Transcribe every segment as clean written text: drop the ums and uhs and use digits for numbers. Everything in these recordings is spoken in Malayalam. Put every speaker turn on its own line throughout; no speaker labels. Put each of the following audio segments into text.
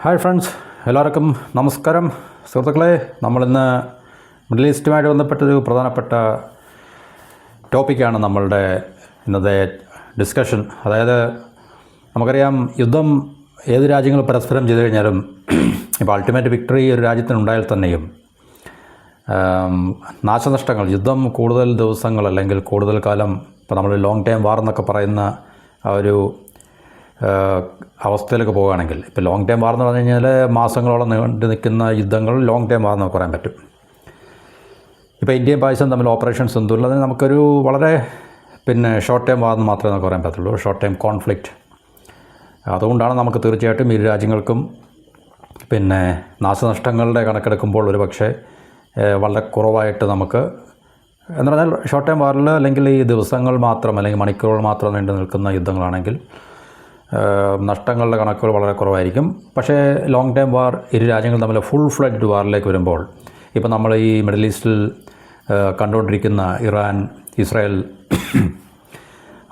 ഹായ് ഫ്രണ്ട്സ്, എല്ലാവർക്കും നമസ്കാരം. സുഹൃത്തുക്കളെ, നമ്മളിന്ന് മിഡിൽ ഈസ്റ്റുമായിട്ട് ബന്ധപ്പെട്ടൊരു പ്രധാനപ്പെട്ട ടോപ്പിക്കാണ് നമ്മളുടെ ഇന്നത്തെ ഡിസ്കഷൻ. അതായത് നമുക്കറിയാം, യുദ്ധം ഏത് രാജ്യങ്ങൾ പരസ്പരം ചെയ്തു കഴിഞ്ഞാലും ഇപ്പോൾ അൾട്ടിമേറ്റ് വിക്ടറി ഒരു രാജ്യത്തിനുണ്ടായാൽ തന്നെയും നാശനഷ്ടങ്ങൾ, യുദ്ധം കൂടുതൽ ദിവസങ്ങൾ അല്ലെങ്കിൽ കൂടുതൽ കാലം, ഇപ്പോൾ നമ്മൾ ലോങ് ടൈം വാർ എന്നൊക്കെ പറയുന്ന ആ ഒരു അവസ്ഥയിലേക്ക് പോവുകയാണെങ്കിൽ, ഇപ്പോൾ ലോങ് ടൈം വാർ എന്ന് പറഞ്ഞു കഴിഞ്ഞാൽ മാസങ്ങളോളം നീണ്ടു നിൽക്കുന്ന യുദ്ധങ്ങൾ ലോങ് ടൈം വാർ എന്ന് പറയാൻ പറ്റും. ഇപ്പോൾ ഇന്ത്യയും പാകിസ്ഥാനും തമ്മിൽ ഓപ്പറേഷൻ സിന്ദൂറിൽ അതിന് നമുക്കൊരു വളരെ ഷോർട്ട് ടൈം വാർ എന്ന് മാത്രമേ നമുക്ക് പറയാൻ പറ്റുള്ളൂ, ഷോർട്ട് ടൈം കോൺഫ്ലിക്റ്റ്. അതുകൊണ്ടാണ് നമുക്ക് തീർച്ചയായിട്ടും ഇരു രാജ്യങ്ങൾക്കും നാശനഷ്ടങ്ങളുടെ കണക്കെടുക്കുമ്പോൾ ഒരു പക്ഷേ വളരെ കുറവായിട്ട് നമുക്ക് എന്ന് പറഞ്ഞാൽ ഷോർട്ട് ടൈം വാറിൽ അല്ലെങ്കിൽ ഈ ദിവസങ്ങൾ മാത്രം അല്ലെങ്കിൽ മണിക്കൂറുകൾ മാത്രം നീണ്ടു നിൽക്കുന്ന യുദ്ധങ്ങളാണെങ്കിൽ നഷ്ടങ്ങളുടെ കണക്കുകൾ വളരെ കുറവായിരിക്കും. പക്ഷേ ലോങ് ടൈം വാർ, ഇരു രാജ്യങ്ങൾ തമ്മിൽ ഫുൾ ഫ്ലെഡ്ഡ് വാറിലേക്ക് വരുമ്പോൾ, ഇപ്പോൾ നമ്മൾ ഈ മിഡിൽ ഈസ്റ്റിൽ കണ്ടുകൊണ്ടിരിക്കുന്ന ഇറാൻ, ഇസ്രായേൽ,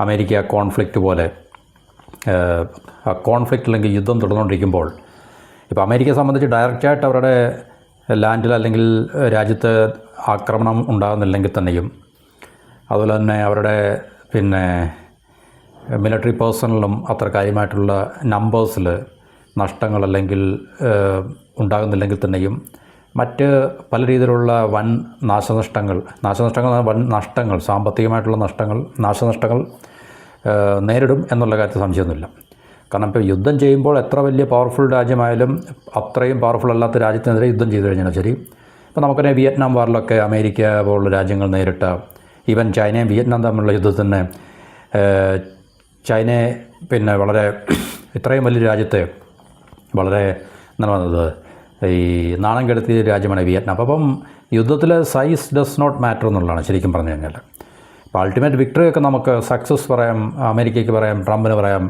അമേരിക്ക കോൺഫ്ലിക്റ്റ് പോലെ കോൺഫ്ലിക്റ്റ് അല്ലെങ്കിൽ യുദ്ധം തുടർന്നുകൊണ്ടിരിക്കുമ്പോൾ, ഇപ്പോൾ അമേരിക്കയെ സംബന്ധിച്ച് ഡയറക്റ്റായിട്ട് അവരുടെ ലാൻഡിൽ അല്ലെങ്കിൽ രാജ്യത്ത് ആക്രമണം ഉണ്ടാകുന്നില്ലെങ്കിൽ തന്നെയും, അതുപോലെ തന്നെ അവരുടെ മിലിറ്ററി പേഴ്സണലും അത്ര കാര്യമായിട്ടുള്ള നമ്പേഴ്സിൽ നഷ്ടങ്ങൾ അല്ലെങ്കിൽ ഉണ്ടാകുന്നില്ലെങ്കിൽ തന്നെയും മറ്റ് പല രീതിയിലുള്ള വൻ നാശനഷ്ടങ്ങൾ, വൻ നഷ്ടങ്ങൾ, സാമ്പത്തികമായിട്ടുള്ള നാശനഷ്ടങ്ങൾ നേരിടും എന്നുള്ള കാര്യത്തിൽ സംശയമൊന്നുമില്ല. കാരണം ഇപ്പോൾ യുദ്ധം ചെയ്യുമ്പോൾ എത്ര വലിയ പവർഫുൾ രാജ്യമായാലും അത്രയും പവർഫുൾ അല്ലാത്ത രാജ്യത്തിനെതിരെ യുദ്ധം ചെയ്തു കഴിഞ്ഞാൽ ശരി, ഇപ്പോൾ നമുക്കറിയാം വിയറ്റ്നാം വാറിലൊക്കെ അമേരിക്ക പോലുള്ള രാജ്യങ്ങൾ നേരിട്ട, ഈവൻ ചൈനയും വിയറ്റ്നാം തമ്മിലുള്ള യുദ്ധത്തിന് ചൈനയെ വളരെ ഇത്രയും വലിയ രാജ്യത്തെ വളരെ എന്താണ് പറയുന്നത്, ഈ നാണം കെടുത്തിയ രാജ്യമാണ് വിയറ്റ്നാം. അപ്പം യുദ്ധത്തിൽ സൈസ് ഡസ് നോട്ട് മാറ്റർ എന്നുള്ളതാണ് ശരിക്കും പറഞ്ഞു കഴിഞ്ഞാൽ. അപ്പോൾ അൾട്ടിമേറ്റ് വിക്ടറിയൊക്കെ നമുക്ക് സക്സസ് പറയാം, അമേരിക്കയ്ക്ക് പറയാം, ട്രംപിന് പറയാം,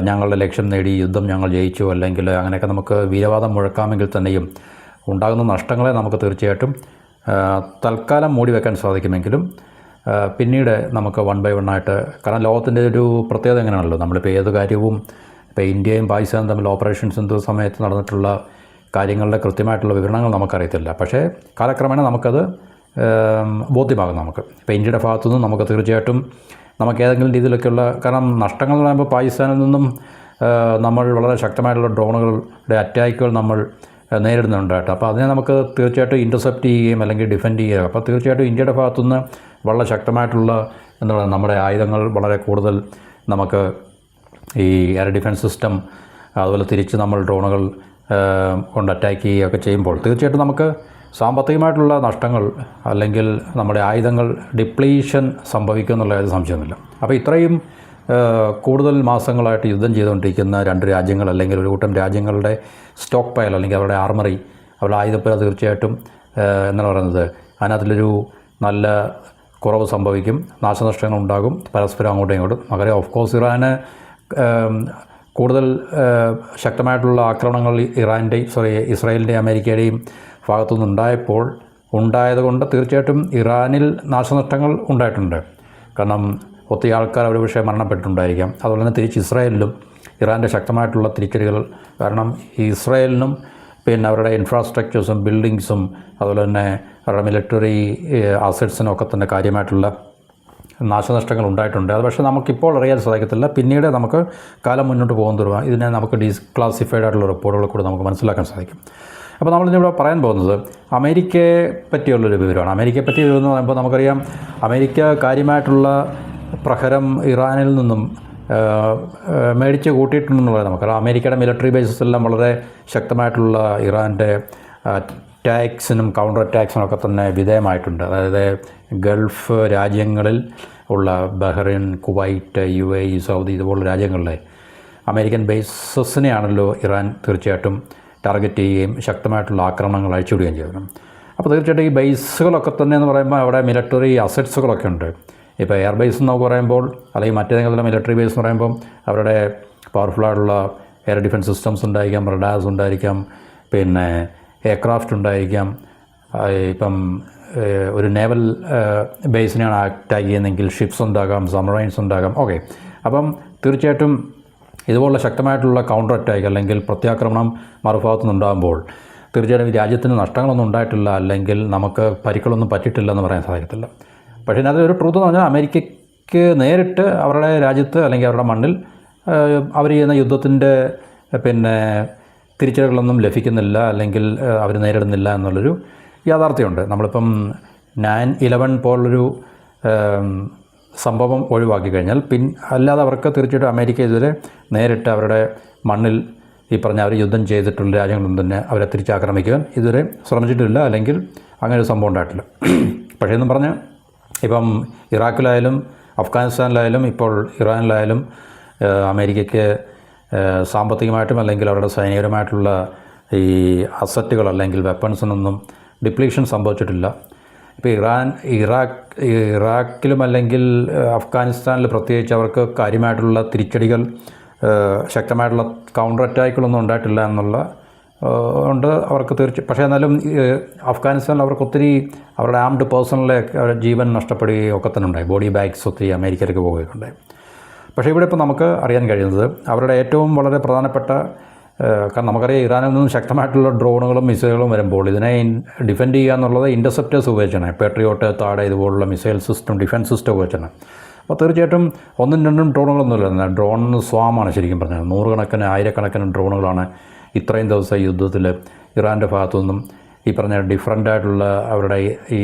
ഞങ്ങളുടെ ലക്ഷ്യം നേടി, യുദ്ധം ഞങ്ങൾ ജയിച്ചു, അല്ലെങ്കിൽ അങ്ങനെയൊക്കെ നമുക്ക് വീരവാദം മുഴക്കാമെങ്കിൽ തന്നെയും ഉണ്ടാകുന്ന നഷ്ടങ്ങളെ നമുക്ക് തീർച്ചയായിട്ടും തൽക്കാലം മൂടി വെക്കാൻ സാധിക്കുമെങ്കിലും പിന്നീട് നമുക്ക് വൺ ബൈ വൺ ആയിട്ട്, കാരണം ലോകത്തിൻ്റെ ഒരു പ്രത്യേകത എങ്ങനെയാണല്ലോ, നമ്മളിപ്പോൾ ഏത് കാര്യവും ഇപ്പോൾ ഇന്ത്യയും പാകിസ്ഥാനും തമ്മിൽ ഓപ്പറേഷൻ സിന്ധു സമയത്ത് നടന്നിട്ടുള്ള കാര്യങ്ങളുടെ കൃത്യമായിട്ടുള്ള വിവരണങ്ങൾ നമുക്കറിയത്തില്ല. പക്ഷേ കാലക്രമേണ നമുക്കത് ബോധ്യമാകും. നമുക്ക് ഇപ്പോൾ ഇന്ത്യയുടെ ഭാഗത്തുനിന്നും നമുക്ക് തീർച്ചയായിട്ടും നമുക്ക് ഏതെങ്കിലും രീതിയിലൊക്കെയുള്ള, കാരണം നഷ്ടങ്ങൾ എന്ന് പറയുമ്പോൾ പാകിസ്ഥാനിൽ നിന്നും നമ്മൾ വളരെ ശക്തമായിട്ടുള്ള ഡ്രോണുകളുടെ അറ്റാക്കുകൾ നമ്മൾ നേരിടുന്നുണ്ട് കേട്ടോ. അപ്പോൾ അതിനെ നമുക്ക് തീർച്ചയായിട്ടും ഇൻ്റർസെപ്റ്റ് ചെയ്യുകയും അല്ലെങ്കിൽ ഡിഫെൻഡ് ചെയ്യുക. അപ്പോൾ തീർച്ചയായിട്ടും ഇന്ത്യയുടെ ഭാഗത്തുനിന്ന് വളരെ ശക്തമായിട്ടുള്ള എന്താ പറയുക, നമ്മുടെ ആയുധങ്ങൾ വളരെ കൂടുതൽ നമുക്ക് ഈ എയർ ഡിഫൻസ് സിസ്റ്റം, അതുപോലെ തിരിച്ച് നമ്മൾ ഡ്രോണുകൾ കൊണ്ട് അറ്റാക്ക് ചെയ്യുകയൊക്കെ ചെയ്യുമ്പോൾ തീർച്ചയായിട്ടും നമുക്ക് സാമ്പത്തികമായിട്ടുള്ള നഷ്ടങ്ങൾ അല്ലെങ്കിൽ നമ്മുടെ ആയുധങ്ങൾ ഡിപ്ലീഷൻ സംഭവിക്കും എന്നുള്ള സംശയമൊന്നുമില്ല. അപ്പോൾ ഇത്രയും കൂടുതൽ മാസങ്ങളായിട്ട് യുദ്ധം ചെയ്തുകൊണ്ടിരിക്കുന്ന രണ്ട് രാജ്യങ്ങൾ അല്ലെങ്കിൽ ഒരു കൂട്ടം രാജ്യങ്ങളുടെ സ്റ്റോക്ക് പയൽ അല്ലെങ്കിൽ അവരുടെ ആർമറി, അവരുടെ ആയുധപ്പുര തീർച്ചയായിട്ടും എന്താണ് പറയുന്നത്, അതിനകത്തിലൊരു നല്ല കുറവ് സംഭവിക്കും, നാശനഷ്ടങ്ങൾ ഉണ്ടാകും പരസ്പരം അങ്ങോട്ടും ഇങ്ങോട്ടും. നമുക്കറിയാം, ഓഫ് കോഴ്സ് ഇറാന് കൂടുതൽ ശക്തമായിട്ടുള്ള ആക്രമണങ്ങൾ ഇസ്രായേലിൻ്റെയും അമേരിക്കയുടെയും ഭാഗത്തുനിന്ന് ഉണ്ടായതുകൊണ്ട് തീർച്ചയായിട്ടും ഇറാനിൽ നാശനഷ്ടങ്ങൾ ഉണ്ടായിട്ടുണ്ട്. കാരണം ഒത്തിരി ആൾക്കാർ ഒരു പക്ഷേ മരണപ്പെട്ടിട്ടുണ്ടായിരിക്കാം. അതുപോലെ തന്നെ തിരിച്ച് ഇസ്രായേലിലും ഇറാൻ്റെ ശക്തമായിട്ടുള്ള തിരിച്ചടികൾ, കാരണം ഇസ്രായേലിനും അവരുടെ ഇൻഫ്രാസ്ട്രക്ചേഴ്സും ബിൽഡിങ്സും അതുപോലെ തന്നെ അവരുടെ മിലിറ്ററി അസറ്റ്സിനും ഒക്കെ തന്നെ കാര്യമായിട്ടുള്ള നാശനഷ്ടങ്ങൾ ഉണ്ടായിട്ടുണ്ട്. അത് പക്ഷേ നമുക്കിപ്പോൾ അറിയാൻ സാധിക്കത്തില്ല. പിന്നീട് നമുക്ക് കാലം മുന്നോട്ട് പോകുന്നതിന് ഇതിനെ നമുക്ക് ഡിസ്ക്ലാസിഫൈഡ് ആയിട്ടുള്ള റിപ്പോർട്ടുകൾ കൂടെ നമുക്ക് മനസ്സിലാക്കാൻ സാധിക്കും. അപ്പോൾ നമ്മളിന്നിവിടെ പറയാൻ പോകുന്നത് അമേരിക്കയെ പറ്റിയുള്ളൊരു വിവരമാണ്. അമേരിക്കയെ പറ്റി എന്ന് പറയുമ്പോൾ നമുക്കറിയാം, അമേരിക്ക കാര്യമായിട്ടുള്ള പ്രഹരം ഇറാനിൽ നിന്നും മേടിച്ച് കൂട്ടിയിട്ടുണ്ടെന്നുള്ളത് നമുക്കറിയാം. അമേരിക്കയുടെ മിലിറ്ററി ബേസസ് എല്ലാം വളരെ ശക്തമായിട്ടുള്ള ഇറാൻ്റെ അറ്റാക്സിനും കൗണ്ടർ അറ്റാക്സിനും ഒക്കെ തന്നെ വിധേയമായിട്ടുണ്ട്. അതായത് ഗൾഫ് രാജ്യങ്ങളിൽ ഉള്ള ബഹ്റൈൻ, കുവൈറ്റ്, UAE, സൗദി ഇതുപോലുള്ള രാജ്യങ്ങളിലെ അമേരിക്കൻ ബേസസിനെയാണല്ലോ ഇറാൻ തീർച്ചയായിട്ടും ടാർഗറ്റ് ചെയ്യുകയും ശക്തമായിട്ടുള്ള ആക്രമണങ്ങൾ അഴിച്ചുവിടുകയും ചെയ്തു. അപ്പോൾ തീർച്ചയായിട്ടും ഈ ബേസുകളൊക്കെ തന്നെ എന്ന് പറയുമ്പോൾ അവിടെ മിലിറ്ററി അസറ്റ്സുകളൊക്കെ ഉണ്ട്. ഇപ്പോൾ എയർബേസ് എന്ന് പറയുമ്പോൾ അല്ലെങ്കിൽ മറ്റേതെങ്കിലും മിലിറ്ററി ബേസ് എന്ന് പറയുമ്പം അവരുടെ പവർഫുള്ളായിട്ടുള്ള എയർ ഡിഫൻസ് സിസ്റ്റംസ് ഉണ്ടായിരിക്കാം, റഡാർസ് ഉണ്ടായിരിക്കാം, എയർക്രാഫ്റ്റ് ഉണ്ടായിരിക്കാം. ഇപ്പം ഒരു നേവൽ ബേസിനെയാണ് അറ്റാക്ക് ചെയ്യുന്നതെങ്കിൽ ഷിപ്സ് ഉണ്ടാകാം, സബ്മറൈൻസ് ഉണ്ടാകാം. ഓക്കെ, അപ്പം തീർച്ചയായിട്ടും ഇതുപോലുള്ള ശക്തമായിട്ടുള്ള കൗണ്ടർ അറ്റാക്ക് അല്ലെങ്കിൽ പ്രത്യാക്രമണം മറുഭാഗത്തു നിന്നുണ്ടാകുമ്പോൾ തീർച്ചയായിട്ടും ഈ രാജ്യത്തിന് നഷ്ടങ്ങളൊന്നും ഉണ്ടായിട്ടില്ല, അല്ലെങ്കിൽ നമുക്ക് പരിക്കുകളൊന്നും പറ്റിയിട്ടില്ല എന്ന് പറയാൻ സാധിക്കത്തില്ല. പക്ഷേ അതിലൊരു ട്രൂത്ത് എന്ന് പറഞ്ഞാൽ അമേരിക്കയ്ക്ക് നേരിട്ട് അവരുടെ രാജ്യത്ത് അല്ലെങ്കിൽ അവരുടെ മണ്ണിൽ അവർ ചെയ്യുന്ന യുദ്ധത്തിൻ്റെ തിരിച്ചടികളൊന്നും ലഭിക്കുന്നില്ല, അല്ലെങ്കിൽ അവർ നേരിടുന്നില്ല എന്നുള്ളൊരു യാഥാർത്ഥ്യമുണ്ട്. നമ്മളിപ്പം 9/11 പോലുള്ളൊരു സംഭവം ഒഴിവാക്കി കഴിഞ്ഞാൽ അല്ലാതെ അവർക്ക് തീർച്ചയായിട്ടും അമേരിക്ക ഇതുവരെ നേരിട്ട് അവരുടെ മണ്ണിൽ ഈ പറഞ്ഞ അവർ യുദ്ധം ചെയ്തിട്ടുള്ള രാജ്യങ്ങളൊന്നും തന്നെ അവരെ തിരിച്ചാക്രമിക്കാൻ ഇതുവരെ ശ്രമിച്ചിട്ടില്ല, അല്ലെങ്കിൽ അങ്ങനെ ഒരു സംഭവം ഉണ്ടായിട്ടില്ല. പക്ഷേ എന്നും പറഞ്ഞ് ഇപ്പം ഇറാഖിലായാലും അഫ്ഗാനിസ്ഥാനിലായാലും ഇപ്പോൾ ഇറാനിലായാലും അമേരിക്കയ്ക്ക് സാമ്പത്തികമായിട്ടും അല്ലെങ്കിൽ അവരുടെ സൈനികരമായിട്ടുള്ള ഈ അസറ്റുകൾ അല്ലെങ്കിൽ വെപ്പൺസിനൊന്നും ഡിപ്ലീഷൻ സംഭവിച്ചിട്ടില്ല. ഇപ്പോൾ ഇറാഖിലും അല്ലെങ്കിൽ അഫ്ഗാനിസ്ഥാനിൽ പ്രത്യേകിച്ച് അവർക്ക് കാര്യമായിട്ടുള്ള തിരിച്ചടികൾ, ശക്തമായിട്ടുള്ള കൗണ്ടർ അറ്റാക്കുകളൊന്നും ഉണ്ടായിട്ടില്ല എന്നുള്ള ഉണ്ട് അവർക്ക് പക്ഷേ എന്നാലും അഫ്ഗാനിസ്ഥാനിൽ അവർക്ക് ഒത്തിരി അവരുടെ ആംഡ് പേഴ്സണലെ ജീവൻ നഷ്ടപ്പെടുകയും ഒക്കെ തന്നെ ഉണ്ടായി. ബോഡി ബാഗ്സ് ഒത്തിരി അമേരിക്കയിലേക്ക് പോവുകയുണ്ടായി. പക്ഷേ ഇവിടെ ഇപ്പോൾ നമുക്ക് അറിയാൻ കഴിയുന്നത് അവരുടെ ഏറ്റവും വളരെ പ്രധാനപ്പെട്ട, കാരണം നമുക്കറിയാം ഇറാനിൽ നിന്നും ശക്തമായിട്ടുള്ള ഡ്രോണുകളും മിസൈലുകളും വരുമ്പോൾ ഇതിനെ ഡിഫെൻഡ് ചെയ്യുക എന്നുള്ളത് ഇൻ്റർസെപ്റ്റേഴ്സ് ഉപയോഗിച്ചാണ്. പേട്രിയോട്ട്, താഴെ ഇതുപോലുള്ള മിസൈൽ സിസ്റ്റം, ഡിഫൻസ് സിസ്റ്റം ഉപയോഗിച്ചാണ്. അപ്പോൾ തീർച്ചയായിട്ടും 1-2 ഡ്രോണുകളൊന്നുമില്ല, ഡ്രോൺ സ്വാമാണ് ശരിക്കും പറഞ്ഞത്. നൂറുകണക്കിന് ആയിരക്കണക്കിന് ഡ്രോണുകളാണ് ഇത്രയും ദിവസം യുദ്ധത്തിൽ ഇറാൻ്റെ ഭാഗത്തു നിന്നും ഈ പറഞ്ഞ ഡിഫറൻ്റ് ആയിട്ടുള്ള അവരുടെ ഈ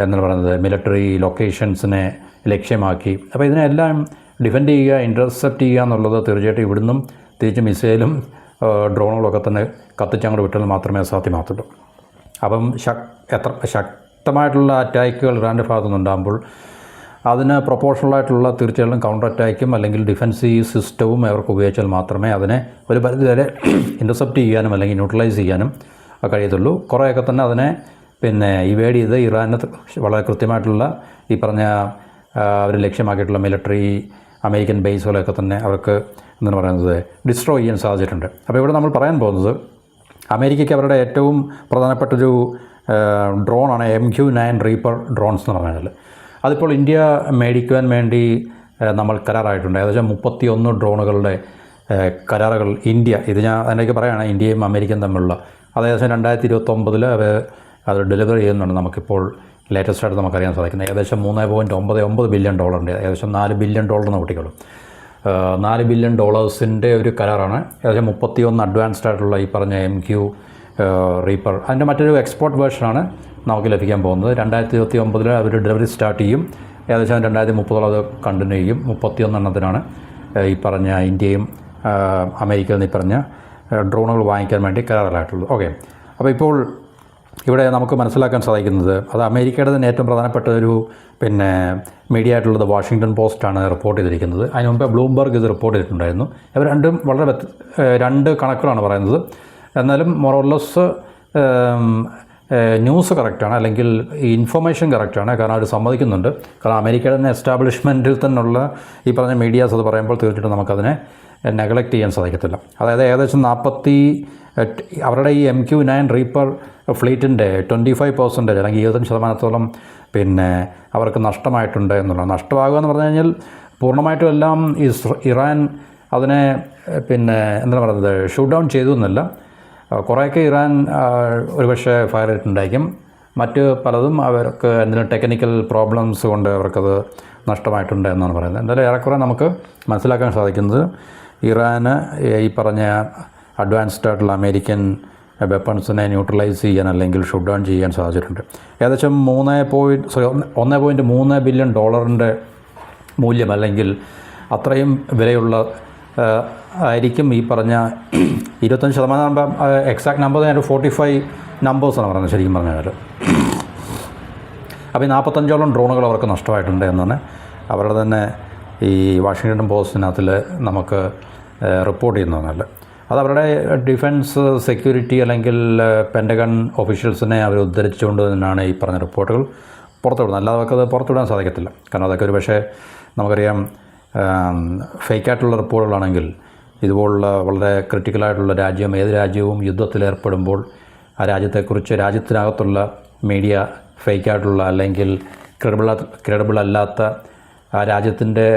എന്താണ് പറയുന്നത് മിലിറ്ററി ലൊക്കേഷൻസിനെ ലക്ഷ്യമാക്കി. അപ്പോൾ ഇതിനെല്ലാം ഡിഫെൻഡ് ചെയ്യുക, ഇൻ്റർസെപ്റ്റ് ചെയ്യുക എന്നുള്ളത് തീർച്ചയായിട്ടും ഇവിടുന്നും തിരിച്ച് മിസൈലും ഡ്രോണുകളൊക്കെ തന്നെ കത്തിച്ചങ്ങോട്ട് വിട്ടാൽ മാത്രമേ സാധ്യമാകത്തുള്ളൂ. അപ്പം എത്ര ശക്തമായിട്ടുള്ള അറ്റാക്കുകൾ ഇറാൻ്റെ ഭാഗത്തു നിന്നുണ്ടാകുമ്പോൾ അതിന് പ്രൊപ്പോർഷണലായിട്ടുള്ള തീർച്ചയായിട്ടും കൗണ്ടർ അറ്റാക്കും അല്ലെങ്കിൽ ഡിഫൻസീവ് സിസ്റ്റവും അവർക്ക് ഉപയോഗിച്ചാൽ മാത്രമേ അതിനെ ഒരു പരിധിവരെ ഇൻ്റർസെപ്റ്റ് ചെയ്യാനും അല്ലെങ്കിൽ ന്യൂട്രലൈസ് ചെയ്യാനും കഴിയത്തുള്ളൂ. കുറേയൊക്കെ തന്നെ അതിനെ ഇവേഡ് ചെയ്ത് ഇറാന് വളരെ കൃത്യമായിട്ടുള്ള ഈ പറഞ്ഞ അവർ ലക്ഷ്യമാക്കിയിട്ടുള്ള മിലിറ്ററി അമേരിക്കൻ ബേസുകളൊക്കെ തന്നെ അവർക്ക് എന്താണ് പറയുന്നത് ഡിസ്ട്രോയ് ചെയ്യാൻ സാധിച്ചിട്ടുണ്ട്. അപ്പോൾ ഇവിടെ നമ്മൾ പറയാൻ പോകുന്നത് അമേരിക്കയ്ക്ക് അവരുടെ ഏറ്റവും പ്രധാനപ്പെട്ടൊരു ഡ്രോണാണ് MQ-9 റീപ്പർ ഡ്രോൺസ് എന്ന് പറഞ്ഞാൽ. അതിപ്പോൾ ഇന്ത്യ മേടിക്കുവാൻ വേണ്ടി നമ്മൾ കരാറായിട്ടുണ്ട്. ഏകദേശം 31 ഡ്രോണുകളുടെ കരാറുകൾ ഇന്ത്യ, ഇത് ഞാൻ അതിലേക്ക് പറയുകയാണ്, ഇന്ത്യയും അമേരിക്കയും തമ്മിലുള്ള അത് ഏകദേശം 2029 അത് ഡെലിവറി ചെയ്യുന്നുണ്ട്. നമുക്കിപ്പോൾ ലേറ്റസ്റ്റായിട്ട് നമുക്കറിയാൻ സാധിക്കുന്നത് ഏകദേശം $3.99 ബില്യൺ, ഏകദേശം $4 ബില്യൺ എന്ന് കൂട്ടിക്കോളും. $4 ബില്യൺ ഒരു കരാറാണ്. ഏകദേശം 31 അഡ്വാൻസ്ഡ് ആയിട്ടുള്ള ഈ പറഞ്ഞ MQ റീപ്പർ. അതിൻ്റെ മറ്റൊരു എക്സ്പോർട്ട് വേർഷനാണ് നമുക്ക് ലഭിക്കാൻ പോകുന്നത്. 2029 അവർ ഡെലിവറി സ്റ്റാർട്ട് ചെയ്യും. ഏകദേശം 2030 അത് കണ്ടിന്യൂ ചെയ്യും. 31 എണ്ണത്തിനാണ് ഈ പറഞ്ഞ ഇന്ത്യയും അമേരിക്കയിൽ നിന്ന് ഈ പറഞ്ഞ ഡ്രോണുകൾ വാങ്ങിക്കാൻ വേണ്ടി കരാറിലായിട്ടുള്ളൂ. ഓക്കെ, അപ്പോൾ ഇപ്പോൾ ഇവിടെ നമുക്ക് മനസ്സിലാക്കാൻ സാധിക്കുന്നത് അത് അമേരിക്കയുടെ തന്നെ ഏറ്റവും പ്രധാനപ്പെട്ട ഒരു മീഡിയ ആയിട്ടുള്ളത് വാഷിങ്ടൺ പോസ്റ്റാണ് റിപ്പോർട്ട് ചെയ്തിരിക്കുന്നത്. അതിന് മുമ്പ് ബ്ലൂംബർഗ് ഇത് റിപ്പോർട്ട് ചെയ്തിട്ടുണ്ടായിരുന്നു. ഇവർ രണ്ടും വളരെ രണ്ട് കണക്കുകളാണ് പറയുന്നത്. എന്നാലും മൊറോർലെസ് ന്യൂസ് കറക്റ്റാണ്, അല്ലെങ്കിൽ ഈ ഇൻഫർമേഷൻ കറക്റ്റാണ്. കാരണം അവർ സമ്മതിക്കുന്നുണ്ട്. കാരണം അമേരിക്കയുടെ തന്നെ എസ്റ്റാബ്ലിഷ്മെൻറ്റിൽ തന്നെയുള്ള ഈ പറഞ്ഞ മീഡിയാസ് അത് പറയുമ്പോൾ തീർച്ചയായിട്ടും നമുക്കതിനെ നെഗ്ലക്റ്റ് ചെയ്യാൻ സാധിക്കത്തില്ല. അതായത് ഏകദേശം അവരുടെ ഈ MQ-9 റീപ്പർ ഫ്ലീറ്റിൻ്റെ 25% അല്ലെങ്കിൽ 20% അവർക്ക് നഷ്ടമായിട്ടുണ്ട് എന്നുള്ളത്. നഷ്ടമാകുക എന്ന് പറഞ്ഞു കഴിഞ്ഞാൽ പൂർണ്ണമായിട്ടും എല്ലാം ഇറാൻ അതിനെ എന്താണ് പറയുന്നത് ഷൂട്ട് ഡൗൺ ചെയ്തു എന്നല്ല. കുറേയൊക്കെ ഇറാൻ ഒരുപക്ഷെ ഫയർ ചെയ്തിട്ടുണ്ടായിരിക്കും. മറ്റ് പലതും അവർക്ക് എന്തെങ്കിലും ടെക്നിക്കൽ പ്രോബ്ലംസ് കൊണ്ട് അവർക്കത് നഷ്ടമായിട്ടുണ്ട് എന്നാണ് പറയുന്നത്. എന്തായാലും ഏറെക്കുറെ നമുക്ക് മനസ്സിലാക്കാൻ സാധിക്കുന്നത് ഇറാന് ഈ പറഞ്ഞ അഡ്വാൻസ്ഡ് ആയിട്ടുള്ള അമേരിക്കൻ വെപ്പൺസിനെ ന്യൂട്രലൈസ് ചെയ്യാൻ അല്ലെങ്കിൽ ഷൂട്ട് ഡൗൺ ചെയ്യാൻ സാധിച്ചിട്ടുണ്ട്. ഏകദേശം 1.3 ബില്യൺ മൂല്യം അല്ലെങ്കിൽ അത്രയും വിലയുള്ള ആയിരിക്കും ഈ പറഞ്ഞ 25%. എക്സാക്ട് നമ്പർ 45 നമ്പേഴ്സാണ് പറയുന്നത് ശരിക്കും പറഞ്ഞാൽ. അപ്പോൾ ഈ 45ഓളം ഡ്രോണുകൾ അവർക്ക് നഷ്ടമായിട്ടുണ്ട് എന്നാണ് അവരുടെ തന്നെ ഈ വാഷിങ്ടൺ പോസ്റ്റിനകത്തിൽ നമുക്ക് റിപ്പോർട്ട് ചെയ്യുന്നതല്ല. അത് അവരുടെ ഡിഫൻസ് സെക്യൂരിറ്റി അല്ലെങ്കിൽ പെൻറ്റഗൺ ഒഫീഷ്യൽസിനെ അവർ ഉദ്ധരിച്ചുകൊണ്ട് തന്നെയാണ് ഈ പറഞ്ഞ റിപ്പോർട്ടുകൾ പുറത്തുവിടുന്നത്. അല്ലാതെ അവർക്കത് പുറത്തുവിടാൻ സാധിക്കത്തില്ല. കാരണം അതൊക്കെ ഒരു പക്ഷേ നമുക്കറിയാം ഫേക്കായിട്ടുള്ള റിപ്പോർട്ടുകളാണെങ്കിൽ ഇതുപോലുള്ള വളരെ ക്രിട്ടിക്കലായിട്ടുള്ള ഏത് രാജ്യവും യുദ്ധത്തിലേർപ്പെടുമ്പോൾ ആ രാജ്യത്തെക്കുറിച്ച് രാജ്യത്തിനകത്തുള്ള മീഡിയ ഫേക്കായിട്ടുള്ള അല്ലെങ്കിൽ ക്രെഡിബിൾ അല്ലാത്ത ആ രാജ്യത്തിൻ്റെ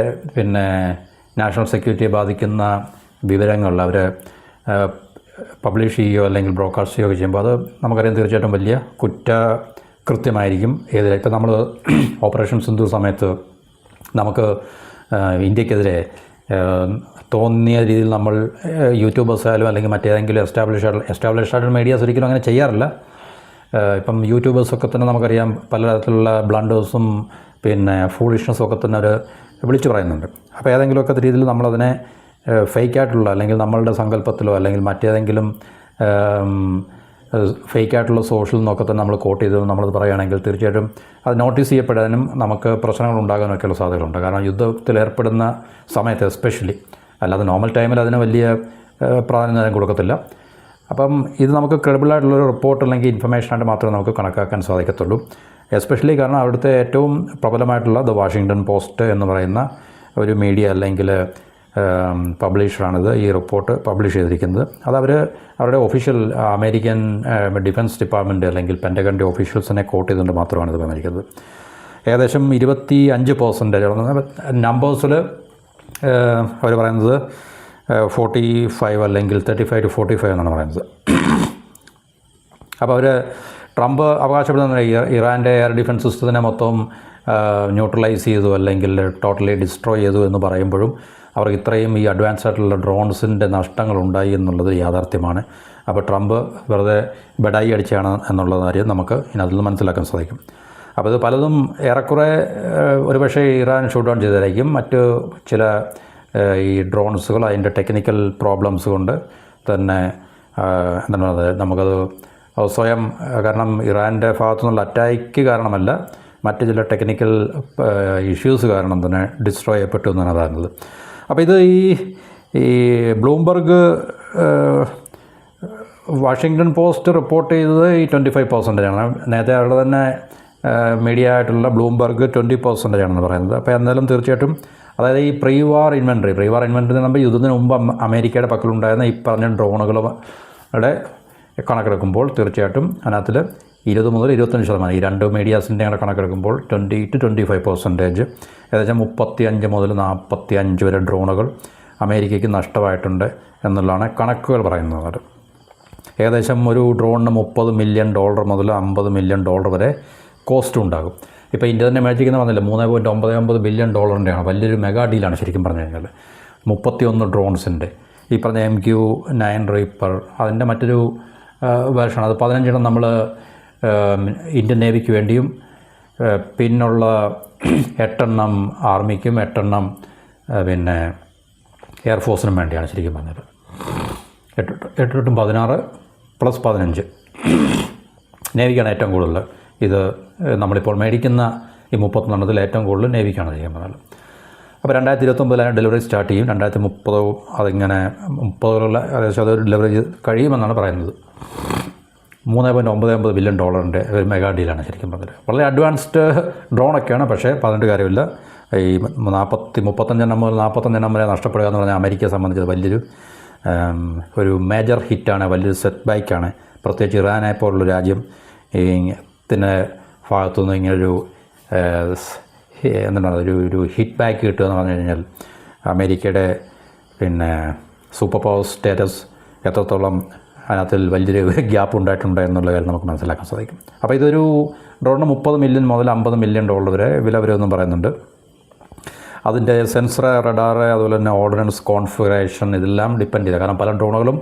നാഷണൽ സെക്യൂരിറ്റിയെ ബാധിക്കുന്ന വിവരങ്ങൾ അവർ പബ്ലിഷ് ചെയ്യുകയോ അല്ലെങ്കിൽ ബ്രോഡ്കാസ്റ്റ് ചെയ്യുകയോ ചെയ്യുമ്പോൾ അത് നമുക്കറിയാം തീർച്ചയായിട്ടും വലിയ കുറ്റകൃത്യമായിരിക്കും. ഇപ്പോൾ നമ്മൾ ഓപ്പറേഷൻ സിന്ദൂർ സമയത്ത് നമുക്ക് ഇന്ത്യക്കെതിരെ തോന്നിയ രീതിയിൽ നമ്മൾ യൂട്യൂബേഴ്സ് ആയാലും അല്ലെങ്കിൽ മറ്റേതെങ്കിലും എസ്റ്റാബ്ലിഷ്ഡ് മീഡിയാസ് ഒരിക്കലും അങ്ങനെ ചെയ്യാറില്ല. ഇപ്പം യൂട്യൂബേഴ്സൊക്കെ തന്നെ നമുക്കറിയാം പലതരത്തിലുള്ള ബ്ലണ്ടേഴ്സും പിന്നെ ഫൂളിഷ്നെസ്സും ഒക്കെ തന്നെ അവർ വിളിച്ചു പറയുന്നുണ്ട്. അപ്പോൾ ഏതെങ്കിലുമൊക്കെ രീതിയിൽ നമ്മളതിനെ ഫേക്കായിട്ടുള്ള അല്ലെങ്കിൽ നമ്മളുടെ സങ്കല്പത്തിലോ അല്ലെങ്കിൽ മറ്റേതെങ്കിലും ഫേക്കായിട്ടുള്ള സോഷ്യൽ നിന്നൊക്കെ തന്നെ നമ്മൾ കോട്ട് ചെയ്ത് നമ്മളത് പറയുകയാണെങ്കിൽ തീർച്ചയായിട്ടും അത് നോട്ടീസ് ചെയ്യപ്പെടാനും നമുക്ക് പ്രശ്നങ്ങൾ ഉണ്ടാകാനൊക്കെയുള്ള സാധ്യതകളുണ്ട്. കാരണം യുദ്ധത്തിലേർപ്പെടുന്ന സമയത്ത് എസ്പെഷ്യലി, അല്ലാതെ നോർമൽ ടൈമിൽ അതിന് വലിയ പ്രാധാന്യം കൊടുക്കത്തില്ല. അപ്പം ഇത് നമുക്ക് ക്രെഡിബിളായിട്ടുള്ളൊരു റിപ്പോർട്ട് അല്ലെങ്കിൽ ഇൻഫർമേഷനായിട്ട് മാത്രമേ നമുക്ക് കണക്കാക്കാൻ സാധിക്കത്തുള്ളൂ. എസ്പെഷ്യലി കാരണം അവിടുത്തെ ഏറ്റവും പ്രബലമായിട്ടുള്ള ദ വാഷിങ്ടൺ പോസ്റ്റ് എന്ന് പറയുന്ന ഒരു മീഡിയ അല്ലെങ്കിൽ പബ്ലിഷറാണിത് ഈ റിപ്പോർട്ട് പബ്ലിഷ് ചെയ്തിരിക്കുന്നത്. അത് അവരുടെ ഒഫീഷ്യൽ അമേരിക്കൻ ഡിഫൻസ് ഡിപ്പാർട്ട്മെൻറ്റ് അല്ലെങ്കിൽ പെൻറ്റഗണിൻ്റെ ഒഫീഷ്യൽസിനെ കോട്ട് ചെയ്തുകൊണ്ട് മാത്രമാണ് ഇത് പറഞ്ഞിരിക്കുന്നത്. ഏകദേശം 25% നമ്പേഴ്സിൽ അവർ പറയുന്നത് 45 അല്ലെങ്കിൽ 35 to 45 എന്നാണ് പറയുന്നത്. അപ്പോൾ ട്രംപ് അവകാശപ്പെടുന്ന ഇറാൻ്റെ എയർ ഡിഫൻസ് സിസ്റ്റത്തിനെ മൊത്തം ന്യൂട്രലൈസ് ചെയ്തു അല്ലെങ്കിൽ ടോട്ടലി ഡിസ്ട്രോയ് ചെയ്തു എന്ന് പറയുമ്പോഴും അവർക്ക് ഇത്രയും ഈ അഡ്വാൻസ് ആയിട്ടുള്ള ഡ്രോൺസിൻ്റെ നഷ്ടങ്ങളുണ്ടായി എന്നുള്ളത് യാഥാർത്ഥ്യമാണ്. അപ്പോൾ ട്രംപ് വെറുതെ ബെഡായി അടിച്ചാണ് എന്നുള്ള കാര്യം നമുക്ക് ഇതിനകത്ത് നിന്ന് മനസ്സിലാക്കാൻ സാധിക്കും. അപ്പോൾ ഇത് പലതും ഏറെക്കുറെ ഒരുപക്ഷെ ഇറാൻ ഷൂട്ട് ഡൗൺ ചെയ്തതായിരിക്കും. മറ്റ് ചില ഈ ഡ്രോൺസുകൾ അതിൻ്റെ ടെക്നിക്കൽ പ്രോബ്ലംസ് കൊണ്ട് തന്നെ എന്താണ് നമുക്കത് സ്വയം, കാരണം ഇറാൻ്റെ ഭാഗത്തു നിന്നുള്ള അറ്റാക്ക് കാരണമല്ല, മറ്റ് ചില ടെക്നിക്കൽ ഇഷ്യൂസ് കാരണം തന്നെ ഡിസ്ട്രോയ് ചെയ്യപ്പെട്ടു എന്നാണ് പറയുന്നത്. അപ്പോൾ ഇത് ഈ ബ്ലൂംബർഗ് വാഷിങ്ടൺ പോസ്റ്റ് റിപ്പോർട്ട് ചെയ്തത് ഈ 25% ആണ്. നേരത്തെ അവരുടെ തന്നെ മീഡിയ ആയിട്ടുള്ള ബ്ലൂംബർഗ് 20% ആണെന്ന് പറയുന്നത്. അപ്പോൾ എന്തായാലും തീർച്ചയായിട്ടും അതായത് ഈ പ്രീ വാർ ഇൻവെൻട്രി നമ്മൾ യുദ്ധത്തിന് മുമ്പ് അമേരിക്കയുടെ പക്കലുണ്ടായിരുന്ന ഈ പറഞ്ഞ ഡ്രോണുകളുടെ കണക്കെടുക്കുമ്പോൾ തീർച്ചയായിട്ടും അതിനകത്തിൽ 20 മുതൽ 25%, ഈ രണ്ട് മീഡിയാസിൻ്റെ കൂടെ കണക്കെടുക്കുമ്പോൾ 20 to 25%, ഏകദേശം 35 മുതൽ 45 വരെ ഡ്രോണുകൾ അമേരിക്കയ്ക്ക് നഷ്ടമായിട്ടുണ്ട് എന്നുള്ളതാണ് കണക്കുകൾ പറയുന്നത്. ഏകദേശം ഒരു ഡ്രോണിന് $30 മില്യൺ മുതൽ $50 മില്യൺ വരെ കോസ്റ്റ് ഉണ്ടാകും. ഇപ്പോൾ ഇന്ത്യ തന്നെ മേടിച്ചിരിക്കുന്ന പറഞ്ഞില്ല, $3.99 ബില്യൺ വലിയൊരു മെഗാ ഡീലാണ് ശരിക്കും പറഞ്ഞു കഴിഞ്ഞാൽ. 31 ഡ്രോൺസിൻ്റെ ഈ പറഞ്ഞ MQ-9 റീപ്പർ അതിൻ്റെ മറ്റൊരു വേർഷനാണ്. അത് 15 നമ്മൾ ഇന്ത്യൻ നേവിക്ക് വേണ്ടിയും പിന്നുള്ള 8 ആർമിക്കും 8 പിന്നെ എയർഫോഴ്സിനും വേണ്ടിയാണ് ശരിക്കും പറഞ്ഞത്. 8 16 + 15 നേവിക്കാണ് ഏറ്റവും കൂടുതൽ. ഇത് നമ്മളിപ്പോൾ മേടിക്കുന്ന ഈ 31 ഏറ്റവും കൂടുതൽ നേവിക്കാണ് ചെയ്യാൻ പറഞ്ഞത്. അപ്പോൾ 2029 ഡെലിവറി സ്റ്റാർട്ട് ചെയ്യും. 2030 അതിങ്ങനെ 30 ഏകദേശം അതൊരു ഡെലിവറി കഴിയുമെന്നാണ് പറയുന്നത്. $3.99 ബില്യൺ ഒരു മെഗാ ഡീലാണ് ശരിക്കും പറഞ്ഞത്. വളരെ അഡ്വാൻസ്ഡ് ഡ്രോണൊക്കെയാണ്. പക്ഷേ പറഞ്ഞിട്ട് കാര്യമില്ല, ഈ 35 മുതൽ 45 വരെ നഷ്ടപ്പെടുക എന്ന് പറഞ്ഞാൽ അമേരിക്കയെ സംബന്ധിച്ച് വലിയൊരു ഒരു മേജർ ഹിറ്റാണ്, വലിയൊരു സെറ്റ് ബാക്കാണ്. പ്രത്യേകിച്ച് ഇറാനെ പോലുള്ള രാജ്യം ഇതിൻ്റെ ഭാഗത്തുനിന്ന് ഇങ്ങനൊരു എന്താണ് ഒരു ഹിറ്റ് ബാക്ക് കിട്ടുക എന്ന് പറഞ്ഞു കഴിഞ്ഞാൽ അമേരിക്കയുടെ പിന്നെ സൂപ്പർ പവർ സ്റ്റാറ്റസ് എത്രത്തോളം അതിനകത്തിൽ വലിയൊരു ഗ്യാപ്പ് ഉണ്ടായിട്ടുണ്ട് എന്നുള്ള കാര്യം നമുക്ക് മനസ്സിലാക്കാൻ സാധിക്കും. അപ്പോൾ ഇതൊരു ഡ്രോണിന് $30 മില്യൺ മുതൽ $50 മില്യൺ വരെ വില വരുമെന്നും പറയുന്നുണ്ട്. അതിൻ്റെ സെൻസർ, റഡാർ, അതുപോലെ തന്നെ ഓർഡിനൻസ് കോൺഫിഗറേഷൻ ഇതെല്ലാം ഡിപ്പെൻഡ് ചെയ്ത, കാരണം പല ഡ്രോണുകളും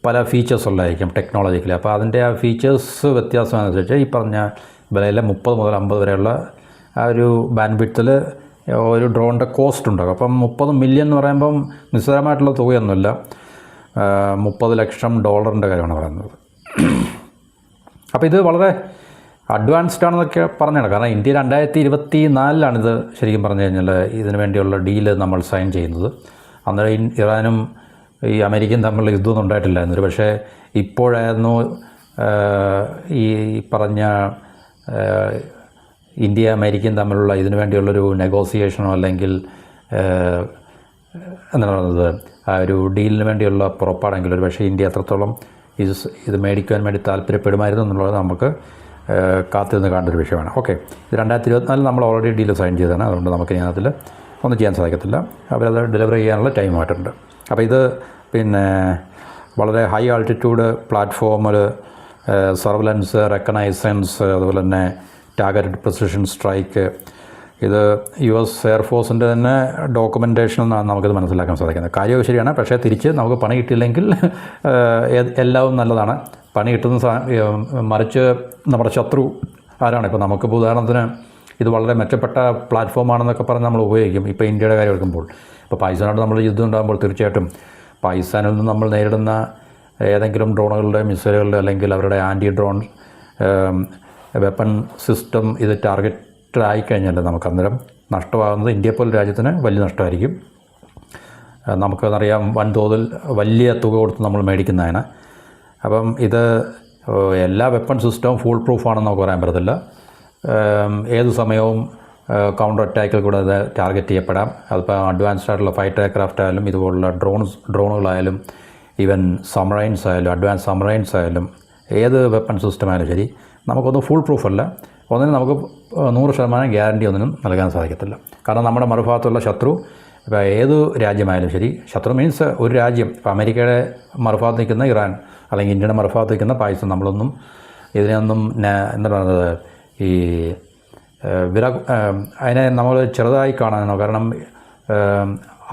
പല ഫീച്ചേഴ്സ് ഉള്ളതായിരിക്കും ടെക്നോളജിക്കലി. അപ്പോൾ അതിൻ്റെ ആ ഫീച്ചേഴ്സ് വ്യത്യാസമനുസരിച്ച് ഈ പറഞ്ഞ വിലയിലെ 30 മുതൽ 50 വരെയുള്ള ആ ഒരു ബാൻഡ് വിഡ്ത്തിൽ ഒരു ഡ്രോണിൻ്റെ കോസ്റ്റ് ഉണ്ടാകും. അപ്പം $30 മില്യൺ എന്ന് പറയുമ്പം നിസ്സാരമായിട്ടുള്ള തുകയൊന്നുമില്ല. $30 ലക്ഷം കാര്യമാണ് പറയുന്നത്. അപ്പോൾ ഇത് വളരെ അഡ്വാൻസ്ഡ് ആണെന്നൊക്കെ പറഞ്ഞാണ്. കാരണം ഇന്ത്യ 2024 ശരിക്കും പറഞ്ഞു കഴിഞ്ഞാൽ ഇതിനു വേണ്ടിയുള്ള ഡീല് നമ്മൾ സൈൻ ചെയ്യുന്നത്. അന്നേരം ഇറാനും ഈ അമേരിക്കയും തമ്മിലുള്ള യുദ്ധമൊന്നും ഉണ്ടായിട്ടില്ലായിരുന്നു. പക്ഷേ ഇപ്പോഴായിരുന്നു ഈ പറഞ്ഞ ഇന്ത്യ അമേരിക്കയും തമ്മിലുള്ള ഇതിനു വേണ്ടിയുള്ളൊരു നെഗോസിയേഷനോ അല്ലെങ്കിൽ എന്താണ് പറയുന്നത് ആ ഒരു ഡീലിന് വേണ്ടിയുള്ള പുറപ്പാടെങ്കിൽ ഒരു പക്ഷേ ഇന്ത്യ എത്രത്തോളം ഇത് മേടിക്കുവാൻ വേണ്ടി താല്പര്യപ്പെടുമായിരുന്നു എന്നുള്ളത് നമുക്ക് കാത്തിരുന്ന് കാണേണ്ട ഒരു വിഷയമാണ്. ഓക്കെ, ഇത് 2024 നമ്മൾ ഓൾറെഡി ഡീൽ സൈൻ ചെയ്തതാണ്. അതുകൊണ്ട് നമുക്ക് അതിനകത്തിൽ ഒന്നും ചെയ്യാൻ സാധിക്കത്തില്ല. അവരത് ഡെലിവറി ചെയ്യാനുള്ള ടൈം ആയിട്ടുണ്ട്. അപ്പോൾ ഇത് പിന്നെ വളരെ ഹൈ ആൾട്ടിറ്റ്യൂഡ് പ്ലാറ്റ്ഫോമിൽ സർവലൻസ്, റെക്കഗ്നൈസൻസ്, അതുപോലെ തന്നെ ടാർഗറ്റഡ് പ്രിസിഷൻ സ്ട്രൈക്ക്, ഇത് US എയർഫോഴ്സിൻ്റെ തന്നെ ഡോക്യുമെൻറ്റേഷനിൽ നിന്നാണ് നമുക്കിത് മനസ്സിലാക്കാൻ സാധിക്കുന്നത്. കാര്യമൊക്കെ ശരിയാണ്, പക്ഷേ തിരിച്ച് നമുക്ക് പണി കിട്ടിയില്ലെങ്കിൽ എല്ലാവും നല്ലതാണ്. പണി കിട്ടുന്ന മറിച്ച് നമ്മുടെ ശത്രു ആരാണ്? ഇപ്പോൾ നമുക്കിപ്പോൾ ഉദാഹരണത്തിന് ഇത് വളരെ മെച്ചപ്പെട്ട പ്ലാറ്റ്ഫോമാണെന്നൊക്കെ പറഞ്ഞ് നമ്മൾ ഉപയോഗിക്കും. ഇപ്പോൾ ഇന്ത്യയുടെ കാര്യം എടുക്കുമ്പോൾ, ഇപ്പോൾ പാകിസ്ഥാനോട് നമ്മൾ യുദ്ധം ഉണ്ടാകുമ്പോൾ തീർച്ചയായിട്ടും പാകിസ്ഥാനിൽ നിന്ന് നമ്മൾ നേരിടുന്ന ഏതെങ്കിലും ഡ്രോണുകളുടെ, മിസൈലുകളുടെ അല്ലെങ്കിൽ അവരുടെ ആൻറ്റി ഡ്രോൺ വെപ്പൺ സിസ്റ്റം ഇത് ടാർഗറ്റ് ആയിക്കഴിഞ്ഞാൽ നമുക്ക് അന്നേരം നഷ്ടമാകുന്നത് ഇന്ത്യയെ പോലെ രാജ്യത്തിന് വലിയ നഷ്ടമായിരിക്കും. നമുക്കതറിയാം, വൻതോതിൽ വലിയ തുക കൊടുത്ത് നമ്മൾ മേടിക്കുന്നതാണ്. അപ്പം ഇത് എല്ലാ വെപ്പൺ സിസ്റ്റവും ഫുൾ പ്രൂഫാണെന്ന് നമുക്ക് പറയാൻ പറ്റത്തില്ല. ഏത് സമയവും കൗണ്ടർ അറ്റാക്കിൽ കൂടെ അത് ടാർഗറ്റ് ചെയ്യപ്പെടാം. അതിപ്പോൾ അഡ്വാൻസ്ഡ് ആയിട്ടുള്ള ഫൈറ്റർ എയർക്രാഫ്റ്റ് ആയാലും ഇതുപോലുള്ള ഡ്രോണുകളായാലും ഈവൻ സബ്മറൈൻസ് ആയാലും അഡ്വാൻസ് സബ്മറൈൻസ് ആയാലും ഏത് വെപ്പൺ സിസ്റ്റം ആയാലും ശരി, നമുക്കൊന്നും ഫുൾ പ്രൂഫല്ല. ഒന്നിനും നമുക്ക് 100% ഗ്യാരണ്ടി ഒന്നിനും നൽകാൻ സാധിക്കത്തില്ല. കാരണം നമ്മുടെ മറുഭാഗത്തുള്ള ശത്രു, ഇപ്പോൾ ഏത് രാജ്യമായാലും ശരി, ശത്രു മീൻസ് ഒരു രാജ്യം, ഇപ്പോൾ അമേരിക്കയുടെ മറുഭാഗത്ത് നിൽക്കുന്ന ഇറാൻ അല്ലെങ്കിൽ ഇന്ത്യയുടെ മറുഭാഗത്ത് നിൽക്കുന്ന പാകിസ്ഥാൻ, നമ്മളൊന്നും ഇതിനെയൊന്നും എന്താ പറയുന്നത്, ഈ അതിനെ നമ്മൾ ചെറുതായി കാണാനോ, കാരണം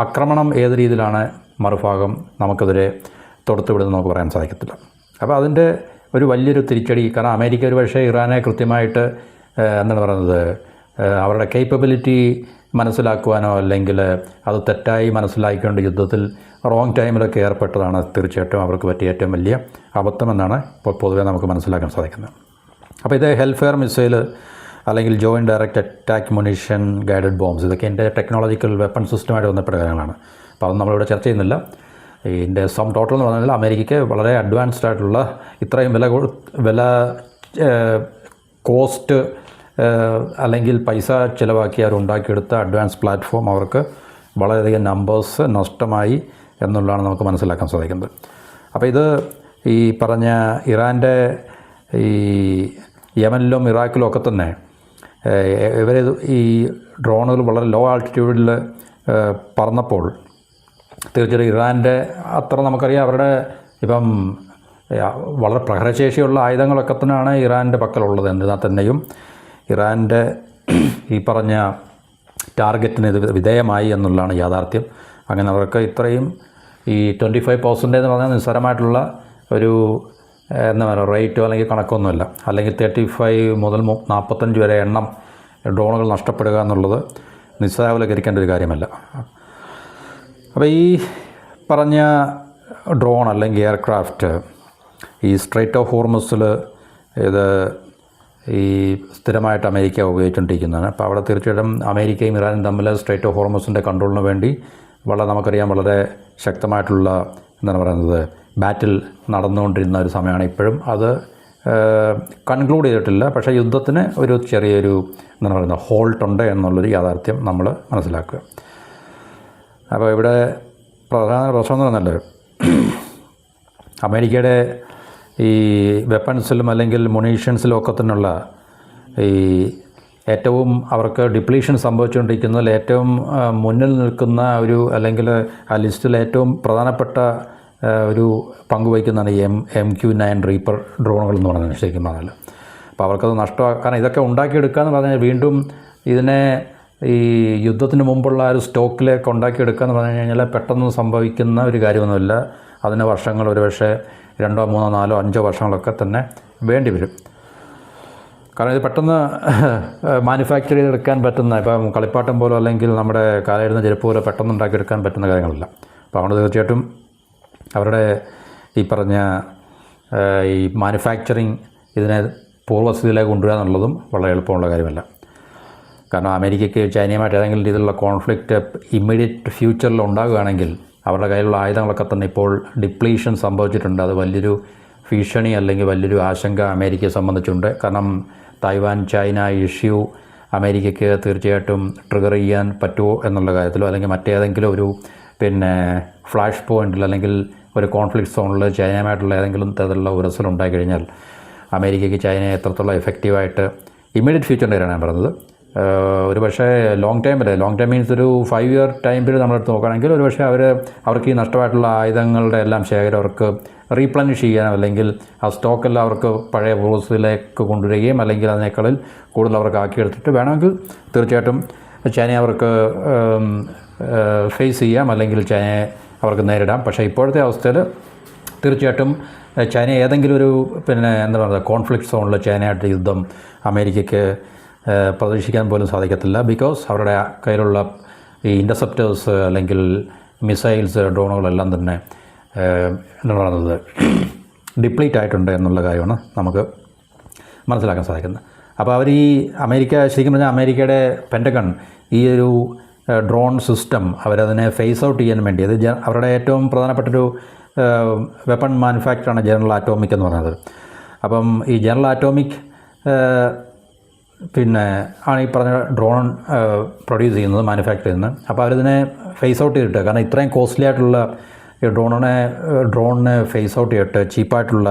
ആക്രമണം ഏത് രീതിയിലാണ് മറുഭാഗം നമുക്കെതിരെ തൊടുത്ത് വിടുന്നത് നമുക്ക് പറയാൻ സാധിക്കത്തില്ല. അപ്പോൾ അതിൻ്റെ ഒരു വലിയൊരു തിരിച്ചടി, കാരണം അമേരിക്ക ഒരു പക്ഷേ ഇറാനെ കൃത്യമായിട്ട് എന്താണ് പറയുന്നത്, അവരുടെ കേപ്പബിലിറ്റി മനസ്സിലാക്കുവാനോ അല്ലെങ്കിൽ അത് തെറ്റായി മനസ്സിലാക്കിക്കൊണ്ട് യുദ്ധത്തിൽ റോങ് ടൈമിലൊക്കെ ഏർപ്പെട്ടതാണ് തീർച്ചയായിട്ടും അവർക്ക് പറ്റിയ ഏറ്റവും വലിയ അബദ്ധമെന്നാണ് ഇപ്പോൾ പൊതുവേ നമുക്ക് മനസ്സിലാക്കാൻ സാധിക്കുന്നത്. അപ്പോൾ ഇത് ഹെൽഫെയർ മിസൈൽ അല്ലെങ്കിൽ joint direct attack munition guided bombs, ഇതൊക്കെ എൻ്റെ ടെക്നോളജിക്കൽ വെപ്പൺ സിസ്റ്റമായിട്ട് ബന്ധപ്പെട്ട കാര്യങ്ങളാണ്. അപ്പോൾ അത് നമ്മളിവിടെ ചർച്ച ചെയ്യുന്നില്ല. ഇതിൻ്റെ സം ടോട്ടൽ എന്ന് പറഞ്ഞാൽ അമേരിക്കയ്ക്ക് വളരെ അഡ്വാൻസ്ഡ് ആയിട്ടുള്ള ഇത്രയും വില കോസ്റ്റ് അല്ലെങ്കിൽ പൈസ ചിലവാക്കി അവർ ഉണ്ടാക്കിയെടുത്ത അഡ്വാൻസ് പ്ലാറ്റ്ഫോം അവർക്ക് വളരെയധികം നമ്പേഴ്സ് നഷ്ടമായി എന്നുള്ളതാണ് നമുക്ക് മനസ്സിലാക്കാൻ സാധിക്കുന്നത്. അപ്പോൾ ഇത് ഈ പറഞ്ഞ ഇറാൻ്റെ ഈ യമനിലും ഇറാഖിലും ഒക്കെ തന്നെ ഇവർ ഈ ഡ്രോണുകൾ വളരെ ലോ ആൾട്ടിറ്റ്യൂഡിൽ പറന്നപ്പോൾ തീർച്ചയായിട്ടും ഇറാൻ്റെ അത്ര നമുക്കറിയാം, അവരുടെ ഇപ്പം വളരെ പ്രഹരശേഷിയുള്ള ആയുധങ്ങളൊക്കെ തന്നെയാണ് ഇറാൻ്റെ പക്കലുള്ളത്. എന്നാൽ തന്നെയും ഇറാൻ്റെ ഈ പറഞ്ഞ ടാർഗറ്റിന് ഇത് വിധേയമായി എന്നുള്ളതാണ് യാഥാർത്ഥ്യം. അങ്ങനെ അവർക്ക് ഇത്രയും ഈ 25% എന്ന് പറഞ്ഞാൽ നിസ്സാരമായിട്ടുള്ള ഒരു എന്താ പറയുക റേറ്റോ അല്ലെങ്കിൽ കണക്കൊന്നുമില്ല. അല്ലെങ്കിൽ 35 മുതൽ 45 വരെ എണ്ണം ഡ്രോണുകൾ നഷ്ടപ്പെടുക എന്നുള്ളത് നിസ്സാരവൽക്കരിക്കേണ്ട ഒരു കാര്യമല്ല. അപ്പോൾ ഈ പറഞ്ഞ ഡ്രോൺ അല്ലെങ്കിൽ എയർക്രാഫ്റ്റ് ഈ സ്ട്രൈറ്റ് ഓഫ് ഹോർമസിൽ ഇത് ഈ സ്ഥിരമായിട്ട് അമേരിക്ക ഉപയോഗിച്ചുകൊണ്ടിരിക്കുന്നതാണ്. അപ്പോൾ അവിടെ തീർച്ചയായിട്ടും അമേരിക്കയും ഇറാനും തമ്മിൽ സ്ട്രൈറ്റ് ഓഫ് ഹോർമസിൻ്റെ കൺട്രോളിന് വേണ്ടി നമുക്കറിയാം വളരെ ശക്തമായിട്ടുള്ള എന്താണ് പറയുന്നത് ബാറ്റിൽ നടന്നുകൊണ്ടിരുന്ന ഒരു സമയമാണ്. ഇപ്പോഴും അത് കൺക്ലൂഡ് ചെയ്തിട്ടില്ല. പക്ഷേ യുദ്ധത്തിന് ഒരു ചെറിയൊരു എന്താണ് പറയുന്നത് ഹോൾട്ട് ഉണ്ട് എന്നുള്ളൊരു യാഥാർത്ഥ്യം നമ്മൾ മനസ്സിലാക്കുക. അപ്പോൾ ഇവിടെ പ്രധാന പ്രശ്നം എന്ന് പറഞ്ഞാൽ അമേരിക്കയുടെ ഈ വെപ്പൺസിലും അല്ലെങ്കിൽ മുണീഷ്യൻസിലും ഒക്കെ തന്നെയുള്ള ഈ ഏറ്റവും അവർക്ക് ഡിപ്ലീഷൻ സംഭവിച്ചുകൊണ്ടിരിക്കുന്നതിൽ ഏറ്റവും മുന്നിൽ നിൽക്കുന്ന ഒരു അല്ലെങ്കിൽ ആ ലിസ്റ്റിൽ ഏറ്റവും പ്രധാനപ്പെട്ട ഒരു പങ്കുവഹിക്കുന്നതാണ് ഈ MQ-9 റീപ്പർ ഡ്രോണുകൾ എന്ന് പറയുന്നത് ശരിക്കും പറഞ്ഞാൽ. അപ്പോൾ അവർക്കത് നഷ്ടമാണ്. കാരണം ഇതൊക്കെ ഉണ്ടാക്കിയെടുക്കുക എന്ന് പറഞ്ഞാൽ വീണ്ടും ഇതിനെ ഈ യുദ്ധത്തിന് മുമ്പുള്ള ഒരു സ്റ്റോക്കിലേക്ക് ഉണ്ടാക്കിയെടുക്കുക എന്ന് പറഞ്ഞു കഴിഞ്ഞാൽ പെട്ടെന്ന് സംഭവിക്കുന്ന ഒരു കാര്യമൊന്നുമില്ല. അതിന് വർഷങ്ങൾ, ഒരു പക്ഷേ 2, 3, 4, 5 വർഷങ്ങളൊക്കെ തന്നെ വേണ്ടി വരും. കാരണം ഇത് പെട്ടെന്ന് മാനുഫാക്ചർ ചെയ്തെടുക്കാൻ പറ്റുന്ന, ഇപ്പം കളിപ്പാട്ടം പോലോ അല്ലെങ്കിൽ നമ്മുടെ കാലെഴുതുന്ന ചെരുപ്പ് പോലെ പെട്ടെന്ന് ഉണ്ടാക്കിയെടുക്കാൻ പറ്റുന്ന കാര്യങ്ങളല്ല. അപ്പോൾ അതുകൊണ്ട് തീർച്ചയായിട്ടും അവരുടെ ഈ പറഞ്ഞ ഈ മാനുഫാക്ചറിങ് ഇതിനെ പൂർവ്വസ്ഥിതിയിലേക്ക് കൊണ്ടുവരിക എന്നുള്ളതും വളരെ എളുപ്പമുള്ള കാര്യമല്ല. കാരണം അമേരിക്കയ്ക്ക് ചൈനയുമായിട്ട് ഏതെങ്കിലും രീതിയിലുള്ള കോൺഫ്ലിക്റ്റ് ഇമ്മീഡിയറ്റ് ഫ്യൂച്ചറിൽ ഉണ്ടാകുകയാണെങ്കിൽ അവരുടെ കയ്യിലുള്ള ആയുധങ്ങളൊക്കെ തന്നെ ഇപ്പോൾ ഡിപ്ലീഷൻ സംഭവിച്ചിട്ടുണ്ട്. അത് വലിയൊരു ഭീഷണി അല്ലെങ്കിൽ വലിയൊരു ആശങ്ക അമേരിക്കയെ സംബന്ധിച്ചുണ്ട്. കാരണം തായ്വാൻ ചൈന ഇഷ്യൂ അമേരിക്കയ്ക്ക് തീർച്ചയായിട്ടും ട്രിഗർ ചെയ്യാൻ പറ്റുമോ എന്നുള്ള കാര്യത്തിലോ അല്ലെങ്കിൽ മറ്റേതെങ്കിലും ഒരു ഫ്ലാഷ് പോയിന്റിൽ അല്ലെങ്കിൽ ഒരു കോൺഫ്ലിക്റ്റ് സോണിൽ ചൈനയുമായിട്ടുള്ള ഏതെങ്കിലും തരത്തിലുള്ള ഉരസൽ ഉണ്ടായിക്കഴിഞ്ഞാൽ അമേരിക്കയ്ക്ക് ചൈനയെ എത്രത്തോളം എഫക്റ്റീവായിട്ട് ഇമ്മീഡിയറ്റ് ഫ്യൂച്ചറിൻ്റെ കാര്യമാണ് ഞാൻ പറഞ്ഞത് ഒരു പക്ഷേ ലോങ് ടൈം മീൻസ് ഒരു 5 ഇയർ ടൈം പീരീഡ് നമ്മളെടുത്ത് നോക്കുകയാണെങ്കിൽ ഒരു പക്ഷേ അവർക്ക് ഈ നഷ്ടമായിട്ടുള്ള ആയുധങ്ങളുടെ എല്ലാം ശേഖരം അവർക്ക് റീപ്ലനിഷ് ചെയ്യാനോ അല്ലെങ്കിൽ ആ സ്റ്റോക്കെല്ലാം അവർക്ക് പഴയ പ്രോസസ്സിലേക്ക് കൊണ്ടുവരികയും അല്ലെങ്കിൽ അതിനേക്കാളിൽ കൂടുതൽ അവർക്ക് ആക്കിയെടുത്തിട്ട് വേണമെങ്കിൽ തീർച്ചയായിട്ടും ചൈനയെ അവർക്ക് ഫേസ് ചെയ്യാം അല്ലെങ്കിൽ ചൈനയെ അവർക്ക് നേരിടാം. പക്ഷേ ഇപ്പോഴത്തെ അവസ്ഥയിൽ തീർച്ചയായിട്ടും ചൈന ഏതെങ്കിലും ഒരു എന്താ പറയുക കോൺഫ്ലിക്റ്റ് സോണിൽ ചൈനയായിട്ട് യുദ്ധം അമേരിക്കയ്ക്ക് പ്രതീക്ഷിക്കാൻ പോലും സാധിക്കത്തില്ല. ബിക്കോസ് അവരുടെ കയ്യിലുള്ള ഈ ഇൻ്റർസെപ്റ്റേഴ്സ് അല്ലെങ്കിൽ മിസൈൽസ് ഡ്രോണുകളെല്ലാം തന്നെ എന്താ പറയുന്നത് ഡിപ്ലീറ്റ് ആയിട്ടുണ്ട് എന്നുള്ള കാര്യമാണ് നമുക്ക് മനസ്സിലാക്കാൻ സാധിക്കുന്നത്. അപ്പോൾ അമേരിക്ക ശരിക്കും പറഞ്ഞാൽ അമേരിക്കയുടെ പെൻറ്റഗൺ ഈ ഒരു ഡ്രോൺ സിസ്റ്റം അവരതിനെ ഫേസ് ഔട്ട് ചെയ്യാൻ വേണ്ടി അത് അവരുടെ ഏറ്റവും പ്രധാനപ്പെട്ടൊരു വെപ്പൺ മാനുഫാക്ചറാണ് ജനറൽ ആറ്റോമിക് എന്ന് പറയുന്നത്. അപ്പം ഈ ജനറൽ ആറ്റോമിക് ആണ് ഈ പറഞ്ഞ ഡ്രോൺ പ്രൊഡ്യൂസ് ചെയ്യുന്നത്, മാനുഫാക്ചർ ചെയ്യുന്നത്. അപ്പോൾ അവരിതിനെ ഫേസ് ഔട്ട് ചെയ്തിട്ട്, കാരണം ഇത്രയും കോസ്റ്റ്ലി ആയിട്ടുള്ള ഈ ഡ്രോണിനെ ഫേസ് ഔട്ട് ചെയ്തിട്ട് ചീപ്പായിട്ടുള്ള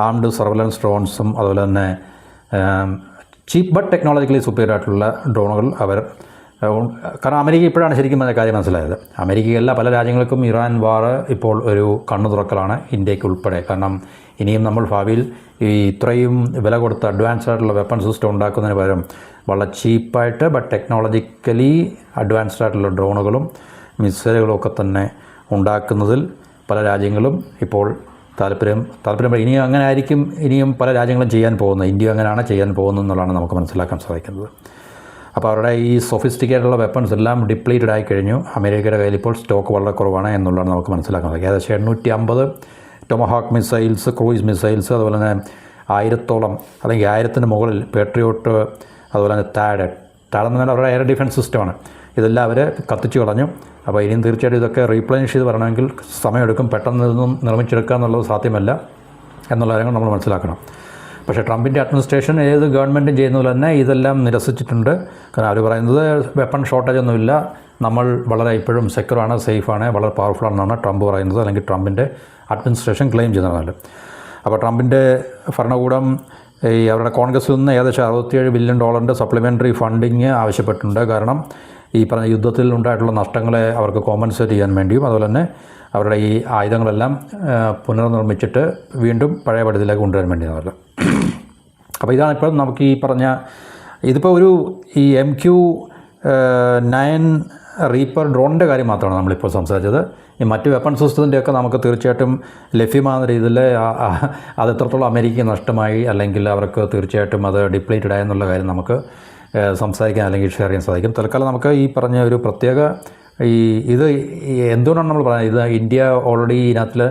ആംഡ് സർവൈലൻസ് ഡ്രോൺസും അതുപോലെ തന്നെ ചീപ്പ് ബട്ട് ടെക്നോളജിക്കലി സുപ്പീരിയർ ആയിട്ടുള്ള ഡ്രോണുകൾ കാരണം അമേരിക്ക ഇപ്പോഴാണ് ശരിക്കും അതിൻ്റെ കാര്യം മനസ്സിലായത്. അമേരിക്കയല്ല പല രാജ്യങ്ങൾക്കും ഇറാൻ വാർ ഇപ്പോൾ ഒരു കണ്ണു തുറക്കലാണ്, ഇന്ത്യക്ക് ഉൾപ്പെടെ. കാരണം ഇനിയും നമ്മൾ ഭാവിയിൽ ഈ ഇത്രയും വില കൊടുത്ത് അഡ്വാൻസ്ഡ് ആയിട്ടുള്ള വെപ്പൺ സിസ്റ്റം ഉണ്ടാക്കുന്നതിന് പകരം വളരെ ചീപ്പായിട്ട് ബട്ട് ടെക്നോളജിക്കലി അഡ്വാൻസ്ഡ് ആയിട്ടുള്ള ഡ്രോണുകളും മിസൈലുകളും ഒക്കെ തന്നെ ഉണ്ടാക്കുന്നതിൽ പല രാജ്യങ്ങളും ഇപ്പോൾ താല്പര്യം ഇനിയും അങ്ങനെ ആയിരിക്കും ഇനിയും പല രാജ്യങ്ങളും ചെയ്യാൻ പോകുന്നത്. ഇന്ത്യ അങ്ങനെയാണ് ചെയ്യാൻ പോകുന്നത് എന്നുള്ളതാണ് നമുക്ക് മനസ്സിലാക്കാൻ സാധിക്കുന്നത്. അപ്പോൾ അവരുടെ ഈ സൊഫിസ്റ്റിക്കേറ്റുള്ള വെപ്പൺസ് എല്ലാം ഡിപ്ലീറ്റഡ് ആയി കഴിഞ്ഞു. അമേരിക്കയുടെ കയ്യിൽ ഇപ്പോൾ സ്റ്റോക്ക് വളരെ കുറവാണ് എന്നുള്ളതാണ് നമുക്ക് മനസ്സിലാക്കാൻ സാധിക്കും. ഏകദേശം 850 ടൊമഹാക്ക് മിസൈൽസ്, ക്രൂയിസ് മിസൈൽസ്, അതുപോലെ തന്നെ 1000-ഓളം അല്ലെങ്കിൽ 1000-ന് മുകളിൽ പേട്രിയോട്ട്, അതുപോലെ തന്നെ താഡ് എന്ന് പറഞ്ഞാൽ അവരുടെ എയർ ഡിഫൻസ് സിസ്റ്റമാണ്. ഇതെല്ലാം അവർ കത്തിച്ചു കളഞ്ഞു. അപ്പോൾ ഇനിയും തീർച്ചയായിട്ടും ഇതൊക്കെ റീപ്ലനിഷ് ചെയ്ത് വരണമെങ്കിൽ സമയമെടുക്കും. പെട്ടെന്ന് ഇതൊന്നും നിർമ്മിച്ചെടുക്കുക എന്നുള്ളത് സാധ്യമല്ല എന്നുള്ള കാര്യങ്ങൾ നമ്മൾ മനസ്സിലാക്കണം. പക്ഷേ ട്രംപിൻ്റെ അഡ്മിനിസ്ട്രേഷൻ ഏത് ഗവൺമെൻറ്റും ചെയ്യുന്ന പോലെ തന്നെ ഇതെല്ലാം നിരസിച്ചിട്ടുണ്ട്. കാരണം അവർ പറയുന്നത് വെപ്പൺ ഷോർട്ടേജ് ഒന്നുമില്ല, നമ്മൾ വളരെ ഇപ്പോഴും സെക്യൂറാണ്, സേഫാണ്, വളരെ പവർഫുള്ളാണെന്നാണ് ട്രംപ് പറയുന്നത്, അല്ലെങ്കിൽ ട്രംപിൻ്റെ അഡ്മിനിസ്ട്രേഷൻ ക്ലെയിം ചെയ്യുന്നതാണ്. അപ്പോൾ ട്രംപിൻ്റെ ഭരണകൂടം ഈ അവരുടെ കോൺഗ്രസിൽ നിന്ന് ഏകദേശം $67 ബില്യൺ സപ്ലിമെൻ്ററി ഫണ്ടിങ് ആവശ്യപ്പെട്ടിട്ടുണ്ട്. കാരണം ഈ പറഞ്ഞ യുദ്ധത്തിൽ ഉണ്ടായിട്ടുള്ള നഷ്ടങ്ങളെ അവർക്ക് കോമ്പൻസേറ്റ് ചെയ്യാൻ വേണ്ടിയും അതുപോലെ തന്നെ അവരുടെ ഈ ആയുധങ്ങളെല്ലാം പുനർനിർമ്മിച്ചിട്ട് വീണ്ടും പഴയ പടുതിയിലേക്ക് കൊണ്ടുവരാൻ വേണ്ടിയാണല്ലോ. അപ്പോൾ ഇതാണ് ഇപ്പോൾ നമുക്ക് ഈ പറഞ്ഞ ഇതിപ്പോൾ ഈ MQ-9 റീപ്പർ ഡ്രോണിൻ്റെ കാര്യം മാത്രമാണ് നമ്മളിപ്പോൾ സംസാരിച്ചത്. ഈ മറ്റ് വെപ്പൺ സിസ്റ്റത്തിൻ്റെയൊക്കെ നമുക്ക് തീർച്ചയായിട്ടും ലഭ്യമാകുന്ന രീതിയിൽ അത് എത്രത്തോളം അമേരിക്ക നഷ്ടമായി അല്ലെങ്കിൽ അവർക്ക് തീർച്ചയായിട്ടും അത് ഡിപ്ലീറ്റഡ് ആയെന്നുള്ള കാര്യം നമുക്ക് സംസാരിക്കാൻ അല്ലെങ്കിൽ ഷെയർ ചെയ്യാൻ സാധിക്കും. തൽക്കാലം നമുക്ക് ഈ പറഞ്ഞ ഒരു പ്രത്യേക ഇത് എന്തുകൊണ്ടാണ് നമ്മൾ പറയുന്നത്, ഇത് ഇന്ത്യ ഓൾറെഡി ഇതിനകത്തിൽ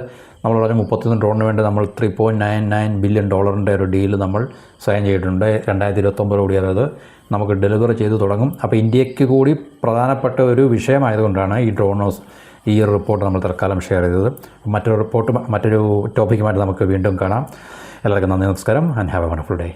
നമ്മൾ പറഞ്ഞ 31 ഡ്രോണിന് വേണ്ടി നമ്മൾ $3.99 ബില്യൺ ഒരു ഡീല് നമ്മൾ സൈൻ ചെയ്തിട്ടുണ്ട്. 2029 കൂടി അതായത് നമുക്ക് ഡെലിവറി ചെയ്ത് തുടങ്ങും. അപ്പോൾ ഇന്ത്യക്ക് കൂടി പ്രധാനപ്പെട്ട ഒരു വിഷയമായതുകൊണ്ടാണ് ഈ റിപ്പോർട്ട് നമ്മൾ തൽക്കാലം ഷെയർ ചെയ്തത്. മറ്റൊരു ടോപ്പിക്കുമായിട്ട് നമുക്ക് വീണ്ടും കാണാം. എല്ലാവർക്കും നന്ദി, നമസ്കാരം, and have A wonderful day.